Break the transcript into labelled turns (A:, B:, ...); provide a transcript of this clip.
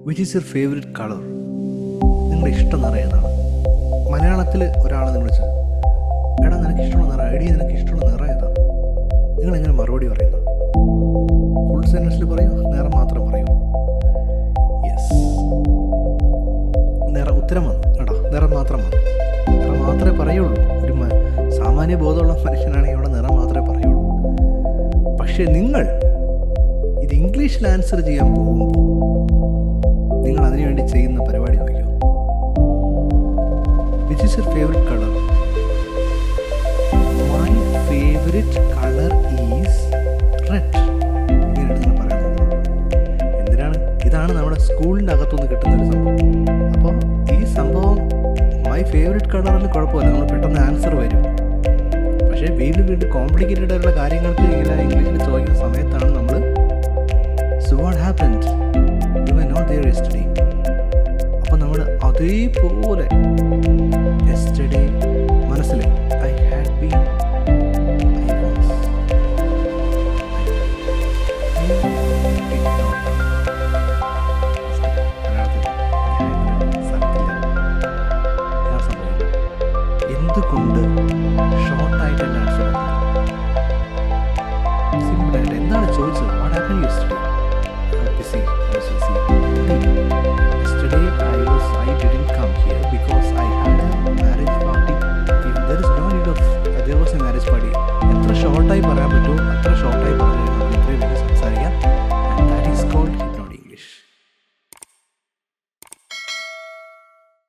A: Which is your favourite colour? നിങ്ങളുടെ ഇഷ്ടം നിറം ഏതാണ്? മലയാളത്തിൽ ഒരാളെ നിങ്ങൾ വിളിച്ചത്, എടാ നിനക്ക് ഇഷ്ടമുള്ള നിറം, എടി നിനക്ക് ഇഷ്ടമുള്ള നിറം ഏതാ? നിങ്ങളെങ്ങനെ മറുപടി പറയുന്നു? ഫുൾ സെൻറ്റൻസിൽ പറയൂ, നിറം മാത്രം പറയൂ? യെസ്, ഉത്തരം വന്നു. എടാ നിറം മാത്രം വന്നു, നിറം മാത്രമേ പറയുള്ളൂ. ഒരു സാമാന്യ ബോധമുള്ള മനുഷ്യനാണെങ്കിൽ ഇവിടെ നിറം മാത്രമേ പറയുള്ളൂ. പക്ഷേ നിങ്ങൾ ഇത് ഇംഗ്ലീഷിൽ ആൻസർ ചെയ്യാൻ പോകുമ്പോൾ നിങ്ങൾ അതിനുവേണ്ടി ചെയ്യുന്ന പരിപാടി നോക്കിയോ? Which is your favourite colour? My favourite colour is red. ഇങ്ങനെയാണ് നിങ്ങൾ പറയാൻ പോകുന്നത്. എന്തിനാണ്? ഇതാണ് നമ്മുടെ സ്കൂളിൻ്റെ അകത്തുനിന്ന് കിട്ടുന്ന ഒരു സംഭവം. അപ്പോൾ ഈ സംഭവം മൈ ഫേവറേറ്റ് കളറിന് കുഴപ്പമില്ല, നമ്മൾ പെട്ടെന്ന് ആൻസർ വരും. പക്ഷേ വീണ്ടും വീണ്ടും കോംപ്ലിക്കേറ്റഡ് ആയിട്ടുള്ള കാര്യങ്ങൾക്ക് ഇങ്ങനെ ഇംഗ്ലീഷിൽ ചോദിക്കുന്ന സമയത്താണ് നമ്മൾ so what happened, you were not there yesterday. അപ്പം നമ്മൾ അതേപോലെ യെസ്റ്റർഡേ മനസ്സിൽ I had been, I was, എന്തുകൊണ്ട് ഷോർട്ടായിട്ട് എൻ്റെ ആൻസർ സിമ്പിളായിട്ട് എന്താണ് ചോദിച്ചത്? What happen yesterday? Busy. Yesterday I didn't come here because I had a marriage party. There is no need of there was a marriage party. എത്ര ഷോർട്ടായി പറയാൻ പറ്റുമോ അത്ര ഷോർട്ടായി പറയാം.